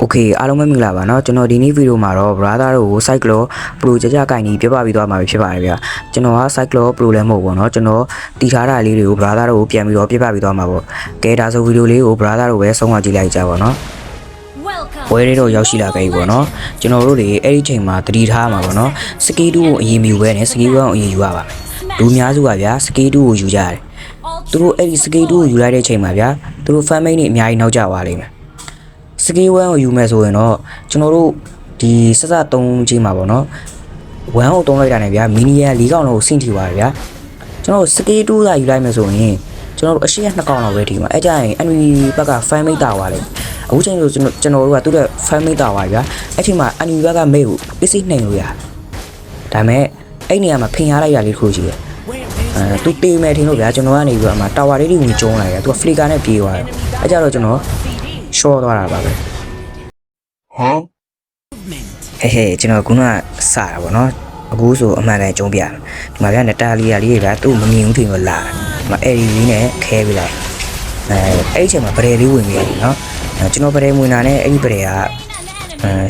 Okay အားလုံးပဲမင်္ဂလာပါเนาะကျွန်တော်ဒီနေ့ဗီဒီယိုမှာတော့ brother တို့ကို Cyclo Pro ကြကင်ကြီးပြပပြီးသွားမှာဖြစ်ပါတယ်ဗျာကျွန်တော်က Cyclo Pro လည်းမဟုတ်ဘူးเนาะကျွန်တော်တီထားတာလေးတွေကို brother တို့ကိုပြန်ပြီးတော့ပြပပြီးသွားမှာပေါ့ကဲဒါဆိုဗီဒီယိုလေးကို brother တို့ပဲဆုံးမကြည့်လိုက်ကြပါเนาะဝဲလေးတော့ရောက်ရှိလာခဲ့ပြီပေါ့เนาะကျွန်တော်တို့တွေအဲ့ဒီချိန်မှာတတိထားမှာပေါ့เนาะစကီး2ကိုအရင်မြူပဲနဲ့စကီး1ကိုအရင်ယူရပါမယ်လူများစုကဗျာစကီး2ကိုယူကြတယ်သူတို့အဲ့ဒီစကီး2ကိုယူလိုက်တဲ့ချိန်မှာဗျာသူတို့ fan mate တွေအများကြီးနောက်ကျသွားလိမ့်မယ်စကေး1ကိုယူမယ်ဆိုရင်တော့ကျွန်တော်တို့ဒီစစ3ချိန်မှာပေါ့နော်1ကို3လိုက်တာနဲ့ဗျာမီနီယာ4កောင်လောက်ကိုဆင့်ထီပါတယ်ဗျာကျွန်တော်စကေး2သာယူလိုက်မယ်ဆိုရင်ကျွန်တော်တို့အရှိရ2កောင်လောက်ပဲဒီမှာအဲ့ကြရင် enemy ဘက်က fan mate တာသွားလိမ့်အခုချိန်ဆိုကျွန်တော်တို့ကသူ့ရဲ့ fan mate တာသွားဗျာအဲ့ချိန်မှာ enemy ဘက်က mate ကိုပစ္စည်းနှိမ်လို့ရဒါပေမဲ့အဲ့နေရာမှာဖင်ရလိုက်ရလေးတစ်ခုရှိတယ်သူတေးမယ်ထင်လို့ဗျာကျွန်တော်ကနေပြီးတော့အမှတာဝါလေးတွေဝင်ကျုံးလာတယ်သူက flicker နဲ့ပြေးသွားတယ်အဲ့ကြတော့ကျွန်တော်ရှော့သွားတာပါပဲဟမ်ဟဲ့ကျွန်တော်ခုနကစတာပေါ့နော်အခုဆိုအမှန်တန်ကျုံးပြဒီမှာဗျာနတာလီယာလေးတွေကသူ့မမြင်ဘူးထင်လို့လာတယ်ဒီမှာအဲ့ဒီလေးနဲ့ခဲပေးလိုက်အဲ့ဒီချိန်မှာဗရဲလေးဝင်ပြီးရတယ်နော်ကျွန်တော်ဗရဲဝင်တာနဲ့အဲ့ဒီဗရဲက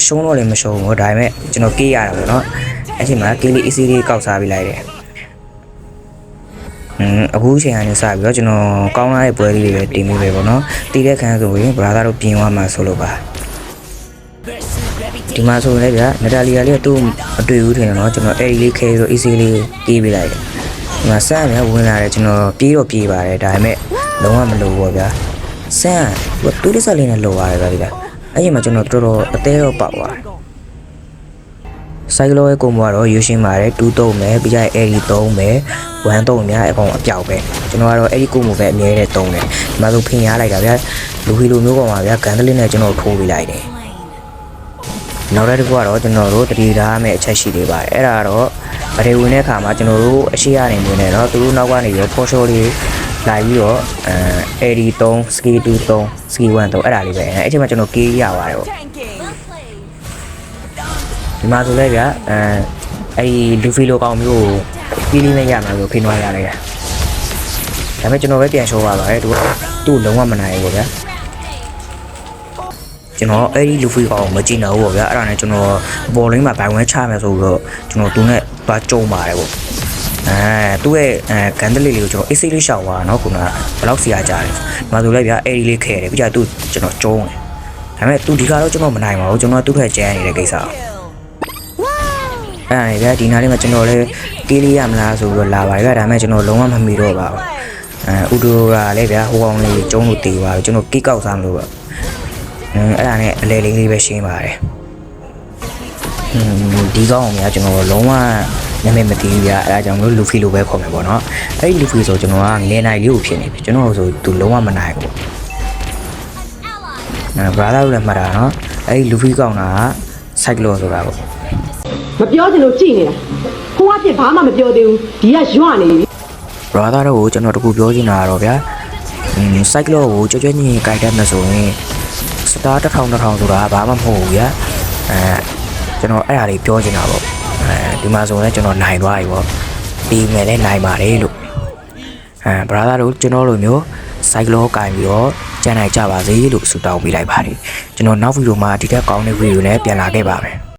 ရှုံးတော့လည်းမရှုံးဘူးဒါပေမဲ့ကျွန်တော်ကေးရတာပေါ့နော်အဲ့ချိန်မှာကေးလေး easy လေးကောက်စားပေးလိုက်တယ်အခုချိန်ကနေစပြီးတော့ကျွန်တော်ကောင်းလာတဲ့ပွဲလေးတွေပဲတင်မိပဲပေါ့နော်တည်တဲ့ခန်းဆိုရင် brother တို့ပြင်သွားမှာဆိုလို့ပါဒီမှာဆိုရင်လည်းဗျာနတာလီယာလေးကသူ့အတွေ့ဘူးထင်တယ်နော်ကျွန်တော်အဲ့ဒီလေးခဲဆို easy လေးပြေးပေးလိုက်တယ်ဒီမှာဆန်းဗျာဝင်လာတယ်ကျွန်တော်ပြေးတော့ပြေးပါတယ်ဒါပေမဲ့လုံးဝမလိုဘူးဗျာဆန်းကတူးတစ်ဆက်လေးနဲ့လိုပါတယ်ဗျာဒီကအဲ့ဒီမှာကျွန်တော်တော်တော်အသေးတော့ပေါက်သွားတယ်Cyclo ရဲ့ကိုမကတော့ယူရှင်းပါတယ်2 3မယ်ပြီးကြရင် AD 3မယ်1 3များအကောင်အပြောက်ပဲကျွန်တော်ကတော့အဲ့ဒီကိုမပဲအမြဲတည်း3တယ်ဒီမှာဆိုဖင်ရလိုက်တာဗျာလူဖီလိုမျိုးကောင်ပါဗျာဂန်ဒလင်းနဲ့ကျွန်တော်ထိုးပေးလိုက်တယ်နောက်တစ်ခုကတော့ကျွန်တော်တို့တတိထားမဲ့အချက်ရှိသေးပါတယ်အဲ့ဒါကတော့ဗရေဝင်တဲ့အခါမှာကျွန်တော်တို့အရှိရနေနေတယ်เนาะသူတို့နောက်ကနေပြီးဖော်ရှော်လေးလိုက်ပြီးတော့AD 3 ski 2 3 ski 1 3အဲ့ဒါလေးပဲအဲ့အချိန်မှာကျွန်တော်ကေးရပါတယ်ပေါ့ဒီမှာဆိုလဲဗျာအဲ့ဒီလူဖီလိုကောင်မျိုးကိုပြီးလေးနဲ့ရမှာလို့ဖိနွားရလိုက်တာဒါပေမဲ့ကျွန်တော်ပဲပြန်ရှော့ပါပါတယ်သူ့လုံးဝမနိုင်ဘူးဗျာကျွန်တော်အဲ့ဒီလူဖီကောင်မကြည့်နိုင်ဘူးဗျာအဲ့ဒါနဲ့ကျွန်တော်ဘောလင်းမှာဘိုင်ဝဲချမယ်ဆိုတော့ကျွန်တော်သူနဲ့သွားကြုံပါတယ်ပေါ့သူ့ရဲ့ဂန်ဒလီလေးကိုကျွန်တော်အေးစိတ်လေးရှောင်သွားတာเนาะခုနကဘယ်လောက်စီရကြတယ်ဒီမှာဆိုလဲဗျာအဲ့ဒီလေးခဲတယ်ပြီးကြသူ့ကျွန်တော်ကျုံးတယ်ဒါပေမဲ့သူဒီကတော့ကျွန်တော်မနိုင်ပါဘူးကျွန်တော်သူ့ထက်ကျန်းနေတဲ့ကိစ္စအဲ့ဒါဗျာဒီနားလေးမှာကျွန်တော်လည်းကေးလေးရမလားဆိုပြီးတော့လာပါတယ်ဗျာဒါပေမဲ့ကျွန်တော်လုံးဝမမီတော့ပါဘူးဥဒိုကလည်းဗျာဟိုကောင်လေးကျုံးလို့တေးပါပြီကျွန်တော်ကိကောက်စားမလို့ပဲအဲ့ဒါနဲ့အလဲလေးလေးပဲရှင်းပါတယ်ဒီကောင်ကကျွန်တော်လုံးဝနာမည်မသိဘူးဗျာအဲ့ဒါကြောင့်မလို့လူဖီလိုပဲခေါ်မယ်ပေါ့နော်အဲ့ဒီလူဖီဆိုကျွန်တော်ကငယ်နိုင်လေးကိုဖြစ်နေပြီကျွန်တော်ဆိုသူလုံးဝမနိုင်ဘူးbrother လည်းမှတ်တာနော်အဲ့ဒီလူဖီကောင်က Cyclo ဆိုတာပေါ့မပြောချင်လို့ကြည်နေတာကိုကပြစ်ဘာမှမပြောသေးဘူးဒီကရွနေပြီ brother တို့ကိုကျွန်တော်တခုပြောချင်တာတော့ဗျာCyclo ကိုကြွကြွညင်ကြိုက်တတ်မှဆိုရင်စတာ1000ဆိုတာဘာမှမဟုတ်ဘူးဗျာကျွန်တော်အဲ့ဒါလေးပြောချင်တာပေါ့ဒီမှာဆိုရင်ကျွန်တော်နိုင်သွားပြီပေါ့ပြီးမယ်လဲနိုင်ပါတယ်လို့brother တို့ကျွန်တော်လိုမျိုး Cyclo ကင်ပြီးတော့ကျန်နိုင်ကြပါစေလို့ဆုတောင်းပေးလိုက်ပါတယ်ကျွန်တော်နောက်ဗီဒီယိုမှာဒီထက်ကောင်းတဲ့ဗီဒီယိုနဲ့ပြန်လာခဲ့ပါမယ်